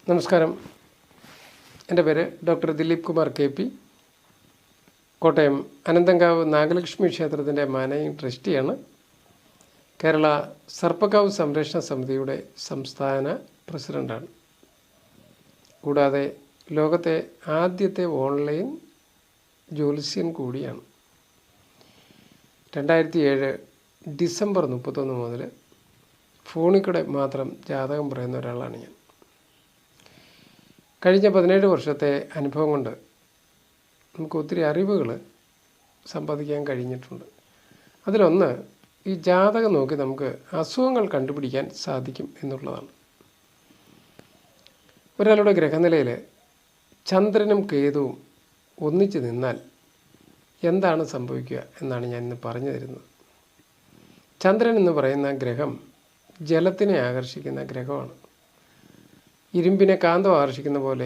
നമസ്കാരം. എൻ്റെ പേര് ഡോക്ടർ ദിലീപ് കുമാർ KP. കോട്ടയം അനന്തങ്കാവ് നാഗലക്ഷ്മി ക്ഷേത്രത്തിൻ്റെ മാനേജിംഗ് ട്രസ്റ്റിയാണ്. കേരള സർപ്പക്കാവ് സംരക്ഷണ സമിതിയുടെ സംസ്ഥാന പ്രസിഡൻ്റാണ്. കൂടാതെ ലോകത്തെ ആദ്യത്തെ ഓൺലൈൻ ജ്യോത്സ്യൻ കൂടിയാണ്. 2007 ഡിസംബർ 31 മുതൽ ഫോണിൽ കൂടെ മാത്രം ജാതകം പറയുന്ന ഒരാളാണ് ഞാൻ. കഴിഞ്ഞ 17 വർഷത്തെ അനുഭവം കൊണ്ട് നമുക്ക് ഒത്തിരി അറിവുകൾ സമ്പാദിക്കാൻ കഴിഞ്ഞിട്ടുണ്ട്. അതിലൊന്ന്, ഈ ജാതകം നോക്കി നമുക്ക് അസുഖങ്ങൾ കണ്ടുപിടിക്കാൻ സാധിക്കും എന്നുള്ളതാണ്. ഒരാളുടെ ഗ്രഹനിലയിൽ ചന്ദ്രനും കേതുവും ഒന്നിച്ച് നിന്നാൽ എന്താണ് സംഭവിക്കുക എന്നാണ് ഞാൻ ഇന്ന് പറഞ്ഞു തരുന്നത്. ചന്ദ്രൻ എന്ന് പറയുന്ന ഗ്രഹം ജലത്തിനെ ആകർഷിക്കുന്ന ഗ്രഹമാണ്. ഇരുമ്പിനെ കാന്തം ആകർഷിക്കുന്ന പോലെ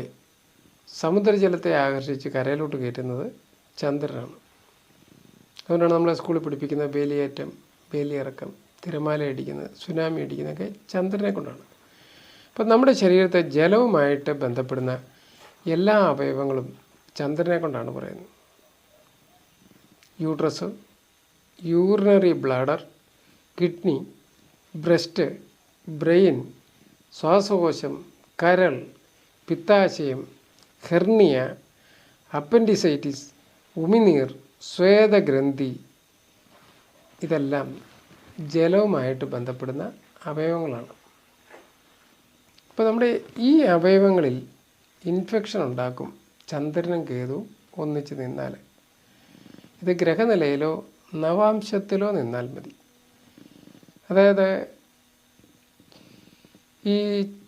സമുദ്രജലത്തെ ആകർഷിച്ച് കരയിലോട്ട് കയറ്റുന്നത് ചന്ദ്രനാണ്. അതുകൊണ്ടാണ് നമ്മളെ സ്കൂളിൽ പഠിപ്പിക്കുന്ന വേലിയേറ്റം, വേലിയിറക്കം, തിരമാല അടിക്കുന്നത്, സുനാമി അടിക്കുന്നതൊക്കെ ചന്ദ്രനെ കൊണ്ടാണ്. അപ്പം നമ്മുടെ ശരീരത്തെ ജലവുമായിട്ട് ബന്ധപ്പെടുന്ന എല്ലാ അവയവങ്ങളും ചന്ദ്രനെ കൊണ്ടാണ് പറയുന്നത്. Uterus, urinary bladder, kidney, breast, brain, ശ്വാസകോശം, കരൾ, പിത്താശയം, ഹെർണിയ, അപ്പൻഡിസൈറ്റിസ്, ഉമിനീർ, സ്വേദഗ്രന്ഥി, ഇതെല്ലാം ജലവുമായിട്ട് ബന്ധപ്പെടുന്ന അവയവങ്ങളാണ്. അപ്പോൾ നമ്മുടെ ഈ അവയവങ്ങളിൽ ഇൻഫെക്ഷൻ ഉണ്ടാക്കും ചന്ദ്രനും കേതുവും ഒന്നിച്ച് നിന്നാൽ. ഇത് ഗ്രഹനിലയിലോ നവാംശത്തിലോ നിന്നാൽ മതി. അതായത് ഈ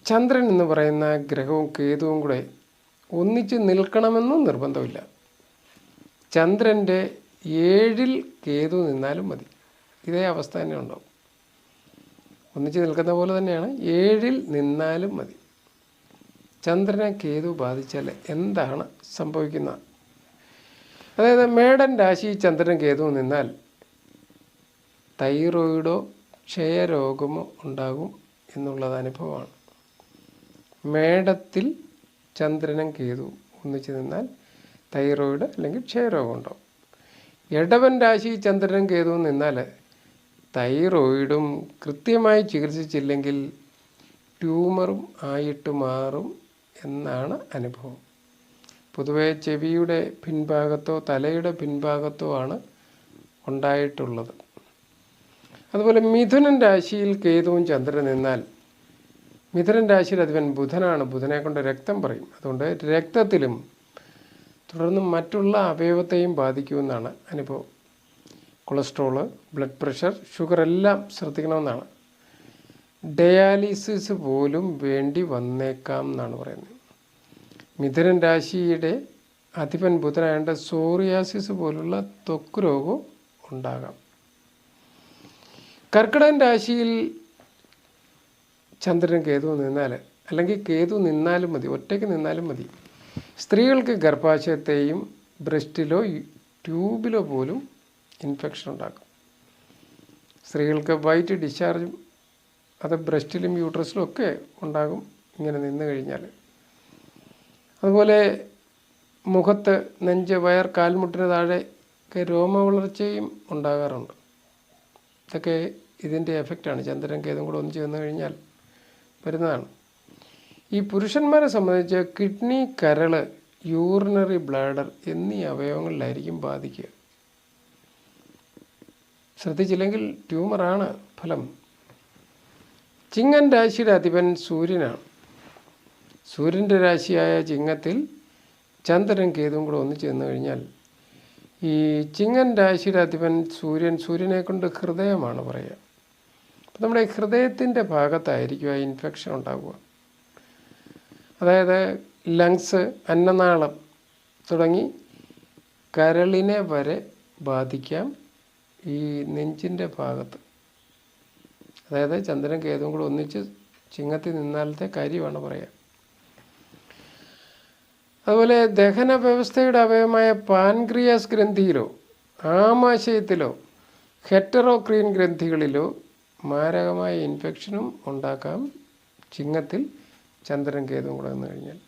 ചന്ദ്രൻ എന്ന് പറയുന്ന ഗ്രഹവും കേതുവും കൂടെ ഒന്നിച്ച് നിൽക്കണമെന്നും നിർബന്ധമില്ല. ചന്ദ്രൻ്റെ 7-ൽ കേതു നിന്നാലും മതി. ഇതേ അവസ്ഥ തന്നെ ഉണ്ടാവും. ഒന്നിച്ച് നിൽക്കുന്ന പോലെ തന്നെയാണ്, 7-ൽ നിന്നാലും മതി. ചന്ദ്രനെ കേതു ബാധിച്ചാൽ എന്താണ് സംഭവിക്കുന്നത്? അതായത് മേടൻ രാശി ചന്ദ്രൻ കേതുവും നിന്നാൽ തൈറോയിഡോ ക്ഷയരോഗമോ ഉണ്ടാകും എന്നുള്ളത് അനുഭവമാണ്. മേടത്തിൽ ചന്ദ്രനും കേതുവും ഒന്നിച്ച് നിന്നാൽ തൈറോയിഡ് അല്ലെങ്കിൽ ക്ഷയരോഗം ഉണ്ടാവും. ഇടവൻ രാശി ചന്ദ്രനും കേതുവും നിന്നാൽ തൈറോയിഡും കൃത്യമായി ചികിത്സിച്ചില്ലെങ്കിൽ ട്യൂമറും ആയിട്ട് മാറും എന്നാണ് അനുഭവം. പൊതുവെ ചെവിയുടെ പിൻഭാഗത്തോ തലയുടെ പിൻഭാഗത്തോ ആണ് ഉണ്ടായിട്ടുള്ളത്. അതുപോലെ മിഥുനൻ രാശിയിൽ കേതുവും ചന്ദ്രൻ നിന്നാൽ, മിഥുനൻ രാശിയിൽ അധിപൻ ബുധനാണ്. ബുധനെ കൊണ്ട് രക്തം പറയും. അതുകൊണ്ട് രക്തത്തിലും തുടർന്ന് മറ്റുള്ള അവയവത്തെയും ബാധിക്കുമെന്നാണ് അനുഭവം. കൊളസ്ട്രോള്, ബ്ലഡ് പ്രഷർ, ഷുഗർ എല്ലാം ശ്രദ്ധിക്കണമെന്നാണ്. ഡയാലിസിസ് പോലും വേണ്ടി വന്നേക്കാം എന്നാണ് പറയുന്നത്. മിഥുനൻ രാശിയുടെ അധിപൻ ബുധനായതുകൊണ്ട് സോറിയാസിസ് പോലുള്ള ത്വക്ക് രോഗവും ഉണ്ടാകാം. കർക്കിടകൻ രാശിയിൽ ചന്ദ്രൻ കേതു നിന്നാൽ, അല്ലെങ്കിൽ കേതു നിന്നാലും മതി, ഒറ്റയ്ക്ക് നിന്നാലും മതി, സ്ത്രീകൾക്ക് ഗർഭാശയത്തെയും ബ്രസ്റ്റിലോ ട്യൂബിലോ പോലും ഇൻഫെക്ഷൻ ഉണ്ടാക്കും. സ്ത്രീകൾക്ക് വൈറ്റ് ഡിസ്ചാർജും അത് ബ്രസ്റ്റിലും യൂട്രസിലും ഒക്കെ ഉണ്ടാകും ഇങ്ങനെ നിന്ന് കഴിഞ്ഞാൽ. അതുപോലെ മുഖത്ത്, നെഞ്ച്, വയർ, കാൽമുട്ടിന് താഴെ ഒക്കെ രോമ വളർച്ചയും ഉണ്ടാകാറുണ്ട്. ഇതൊക്കെ ഇതിൻ്റെ എഫക്റ്റാണ്. ചന്ദ്രൻ കേതും കൂടെ ഒന്നിച്ച് വന്നു കഴിഞ്ഞാൽ വരുന്നതാണ്. ഈ പുരുഷന്മാരെ സംബന്ധിച്ച് കിഡ്നി, കരൾ, യൂറിനറി ബ്ലാഡർ എന്നീ അവയവങ്ങളിലായിരിക്കും ബാധിക്കുക. ശ്രദ്ധിച്ചില്ലെങ്കിൽ ട്യൂമറാണ് ഫലം. ചിങ്ങൻ രാശിയുടെ അധിപൻ സൂര്യനാണ്. സൂര്യൻ്റെ രാശിയായ ചിങ്ങത്തിൽ ചന്ദ്രൻ കേതുവും കൂടെ ഒന്നിച്ച് വന്നു കഴിഞ്ഞാൽ ഈ ചിങ്ങൻ രാശിയുടെ അധിപൻ സൂര്യനെ കൊണ്ട് ഹൃദയമാണ് പറയുക. അപ്പം നമ്മുടെ ഹൃദയത്തിൻ്റെ ഭാഗത്തായിരിക്കും ആ ഇൻഫെക്ഷൻ ഉണ്ടാകുക. അതായത് ലങ്സ്, അന്നനാളം തുടങ്ങി കരളിനെ വരെ ബാധിക്കാം ഈ നെഞ്ചിൻ്റെ ഭാഗത്ത്. അതായത് ചന്ദ്രൻ കേതുവും കൂടെ ഒന്നിച്ച് ചിങ്ങത്തിൽ നിന്നാലത്തെ കാര്യമാണ് പറയുക. അതുപോലെ ദഹന വ്യവസ്ഥയുടെ അവയവമായ പാൻക്രിയാസ് ഗ്രന്ഥിയിലോ ആമാശയത്തിലോ ഹെറ്ററോക്രീൻ ഗ്രന്ഥികളിലോ മാരകമായ ഇൻഫെക്ഷനും ഉണ്ടാക്കാം ചിങ്ങത്തിൽ ചന്ദ്രൻ കേതുവും കൂടെ വന്നു കഴിഞ്ഞാൽ.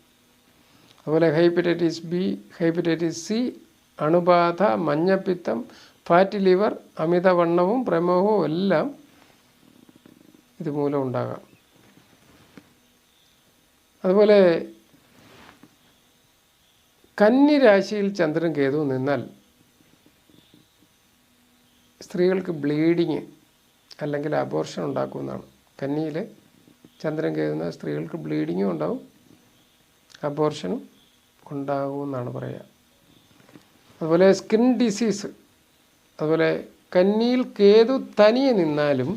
അതുപോലെ ഹെപ്പറ്റൈറ്റിസ് ബി, ഹെപ്പറ്റൈറ്റിസ് സി, അണുബാധ, മഞ്ഞപ്പിത്തം, ഫാറ്റി ലിവർ, അമിതവണ്ണവും പ്രമേഹവും എല്ലാം ഇതുമൂലം ഉണ്ടാകാം. അതുപോലെ കന്നി രാശിയിൽ ചന്ദ്രൻ കേതുവും നിന്നാൽ സ്ത്രീകൾക്ക് ബ്ലീഡിങ് അല്ലെങ്കിൽ അബോർഷൻ ഉണ്ടാക്കുമെന്നാണ്. കന്നിയിൽ ചന്ദ്രൻ കേതുന്ന സ്ത്രീകൾക്ക് ബ്ലീഡിങ്ങും ഉണ്ടാവും, അബോർഷനും ഉണ്ടാകുമെന്നാണ് പറയുക. അതുപോലെ സ്കിൻ ഡിസീസ്, അതുപോലെ കന്നിയിൽ കേതു തനിയെ നിന്നാലും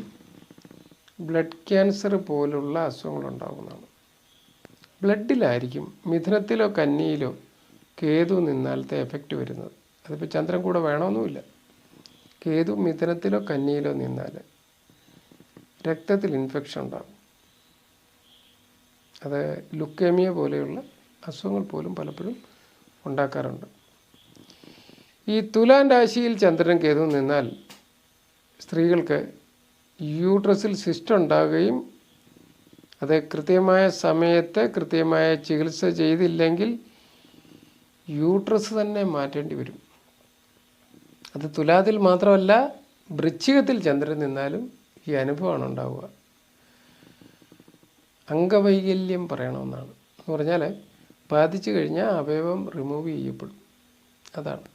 ബ്ലഡ് ക്യാൻസർ പോലുള്ള അസുഖങ്ങളുണ്ടാകുന്നതാണ്. ബ്ലഡിലായിരിക്കും മിഥുനത്തിലോ കന്നിയിലോ കേതു നിന്നാലത്തെ എഫക്റ്റ് വരുന്നത്. അതിപ്പോൾ ചന്ദ്രൻ കൂടെ വേണമെന്നുമില്ല. കേതു മിഥുനത്തിലോ കന്നിയിലോ നിന്നാൽ രക്തത്തിൽ ഇൻഫെക്ഷൻ ഉണ്ടാകും. അത് ലുക്കേമിയ പോലെയുള്ള അസുഖങ്ങൾ പോലും പലപ്പോഴും ഉണ്ടാക്കാറുണ്ട്. ഈ തുലാം രാശിയിൽ ചന്ദ്രൻ കേതു നിന്നാൽ സ്ത്രീകൾക്ക് യൂട്രസിൽ സിസ്റ്റ് ഉണ്ടാകുകയും അത് കൃത്യമായ സമയത്ത് കൃത്യമായ ചികിത്സ ചെയ്തില്ലെങ്കിൽ യൂട്രസ് തന്നെ മാറ്റേണ്ടി വരും. അത് തുലാത്തിൽ മാത്രമല്ല, വൃശ്ചികത്തിൽ ചന്ദ്രൻ നിന്നാലും ഈ അനുഭവമാണ് ഉണ്ടാവുക. അംഗവൈകല്യം പറയണമെന്നാണ്. എന്ന് പറഞ്ഞാൽ ബാധിച്ചു കഴിഞ്ഞാൽ അവയവം റിമൂവ് ചെയ്യപ്പെടും. അതാണ്.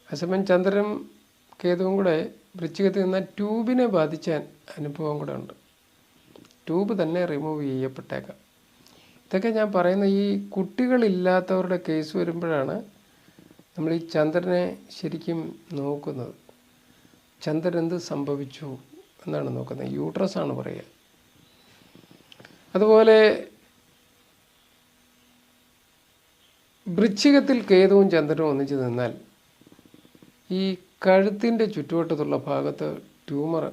അതേസമയം ചന്ദ്രനും കേതുവും കൂടെ വൃശ്ചികത്തിൽ നിന്നാൽ ട്യൂബിനെ ബാധിച്ച അനുഭവം കൂടെ ഉണ്ട്. ട്യൂബ് തന്നെ റിമൂവ് ചെയ്യപ്പെട്ടേക്കാം. ഇതൊക്കെ ഞാൻ പറയുന്ന ഈ കുട്ടികളില്ലാത്തവരുടെ കേസ് വരുമ്പോഴാണ് നമ്മൾ ഈ ചന്ദ്രനെ ശരിക്കും നോക്കുന്നത്. ചന്ദ്രൻ എന്ത് സംഭവിച്ചു എന്നാണ് നോക്കുന്നത്. യൂട്രസ് ആണ് പറയുക. അതുപോലെ വൃശ്ചികത്തിൽ കേതുവും ചന്ദ്രനും ഒന്നിച്ച് നിന്നാൽ ഈ കഴുത്തിൻ്റെ ചുറ്റുവട്ടത്തുള്ള ഭാഗത്ത് ട്യൂമർ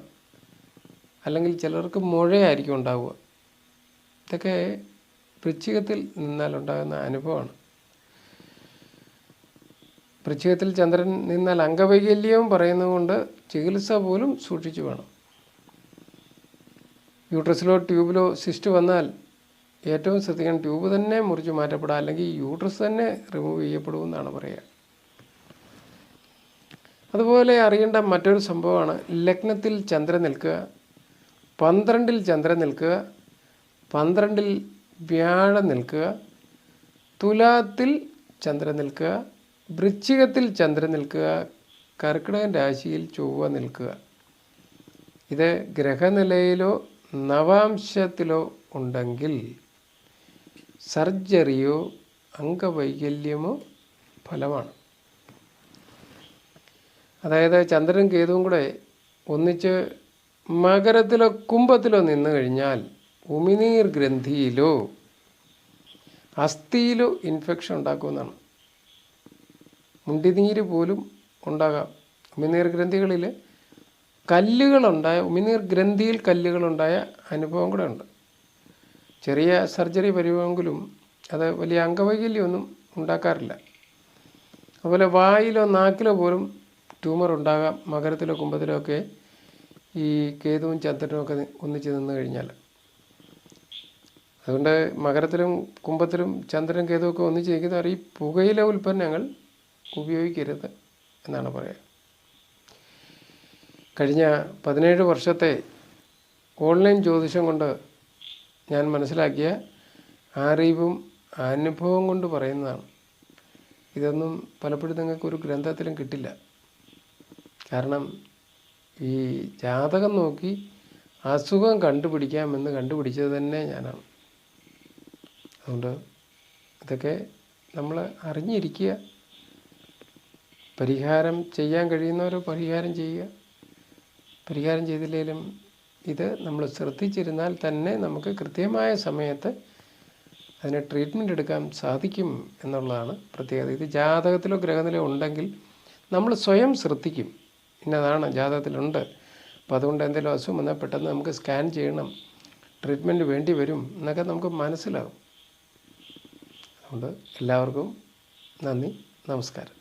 അല്ലെങ്കിൽ ചിലർക്ക് മുഴയായിരിക്കും ഉണ്ടാവുക. ഇതൊക്കെ വൃശ്ചികത്തിൽ നിന്നാലുണ്ടാകുന്ന അനുഭവമാണ്. വൃശ്ചികത്തിൽ ചന്ദ്രൻ നിന്നാൽ അംഗവൈകല്യവും പറയുന്നത് കൊണ്ട് ചികിത്സ പോലും സൂക്ഷിച്ചു വേണം. യൂട്രസിലോ ട്യൂബിലോ സിസ്റ്റ് വന്നാൽ ഏറ്റവും ശ്രദ്ധിക്കണം, ട്യൂബ് തന്നെ മുറിച്ച് മാറ്റപ്പെടാം, അല്ലെങ്കിൽ യൂട്രസ് തന്നെ റിമൂവ് ചെയ്യപ്പെടുമെന്നാണ് പറയുക. അതുപോലെ അറിയേണ്ട മറ്റൊരു സംഭവമാണ് ലഗ്നത്തിൽ ചന്ദ്രൻ നിൽക്കുക, 12-ൽ ചന്ദ്രൻ നിൽക്കുക, 12-ൽ വ്യാഴം നിൽക്കുക, തുലാത്തിൽ ചന്ദ്രൻ നിൽക്കുക, വൃശ്ചികത്തിൽ ചന്ദ്രൻ നിൽക്കുക, കർക്കിടകൻ രാശിയിൽ ചൊവ്വ നിൽക്കുക. ഇത് ഗ്രഹനിലയിലോ നവാംശത്തിലോ ഉണ്ടെങ്കിൽ സർജറിയോ അംഗവൈകല്യമോ ഫലമാണ്. അതായത് ചന്ദ്രനും കേതുവും കൂടെ ഒന്നിച്ച് മകരത്തിലോ കുംഭത്തിലോ നിന്ന് കഴിഞ്ഞാൽ ഉമിനീർ ഗ്രന്ഥിയിലോ അസ്ഥിയിലോ ഇൻഫെക്ഷൻ ഉണ്ടാക്കുമെന്നാണ്. മുണ്ടിനീര് പോലും ഉണ്ടാകാം. ഉമിനീർ ഗ്രന്ഥികളിൽ കല്ലുകളുണ്ടായ, ഉമിനീർ ഗ്രന്ഥിയിൽ കല്ലുകളുണ്ടായ അനുഭവം കൂടെ ഉണ്ട്. ചെറിയ സർജറി വരുമെങ്കിലും അത് വലിയ അംഗവൈകല്യമൊന്നും ഉണ്ടാക്കാറില്ല. അതുപോലെ വായിലോ നാക്കിലോ പോലും ട്യൂമർ ഉണ്ടാകാം, മകരത്തിലോ കുംഭത്തിലോ ഒക്കെ ഈ കേതുവും ചന്ദ്രനും ഒക്കെ ഒന്നിച്ച് നിന്ന് കഴിഞ്ഞാൽ. അതുകൊണ്ട് മകരത്തിലും കുംഭത്തിലും ചന്ദ്രനും കേതുവൊക്കെ ഒന്നിച്ച് നിൽക്കുന്നവർ ഈ പുകയില ഉൽപ്പന്നങ്ങൾ ഉപയോഗിക്കരുത് എന്നാണ് പറയുക. കഴിഞ്ഞ 17 വർഷത്തെ ഓൺലൈൻ ജ്യോതിഷം കൊണ്ട് ഞാൻ മനസ്സിലാക്കിയ അറിവും അനുഭവം കൊണ്ട് പറയുന്നതാണ്. ഇതൊന്നും പലപ്പോഴും നിങ്ങൾക്കൊരു ഗ്രന്ഥത്തിലും കിട്ടില്ല. കാരണം ഈ ജാതകം നോക്കി അസുഖം കണ്ടുപിടിക്കാമെന്ന് കണ്ടുപിടിച്ചത് തന്നെ ഞാനാണ്. അതുകൊണ്ട് ഇതൊക്കെ നമ്മൾ അറിഞ്ഞിരിക്കുക. പരിഹാരം ചെയ്യാൻ കഴിയുന്നവർ പരിഹാരം ചെയ്യുക. പരിഹാരം ചെയ്തില്ലെങ്കിലും ഇത് നമ്മൾ ശ്രദ്ധിച്ചിരുന്നാൽ തന്നെ നമുക്ക് കൃത്യമായ സമയത്ത് അതിന് ട്രീറ്റ്മെൻറ്റ് എടുക്കാൻ സാധിക്കും എന്നുള്ളതാണ് പ്രത്യേകത. ഇത് ജാതകത്തിലോ ഗ്രഹത്തിലോ ഉണ്ടെങ്കിൽ നമ്മൾ സ്വയം ശ്രദ്ധിക്കും, ഇന്നതാണ് ജാതകത്തിലുണ്ട്, അപ്പോൾ അതുകൊണ്ട് എന്തെങ്കിലും അസുഖം വന്നാൽ പെട്ടെന്ന് നമുക്ക് സ്കാൻ ചെയ്യണം, ട്രീറ്റ്മെൻറ്റ് വേണ്ടി വരും എന്നൊക്കെ നമുക്ക് മനസ്സിലാകും. അതുകൊണ്ട് എല്ലാവർക്കും നന്ദി, നമസ്കാരം.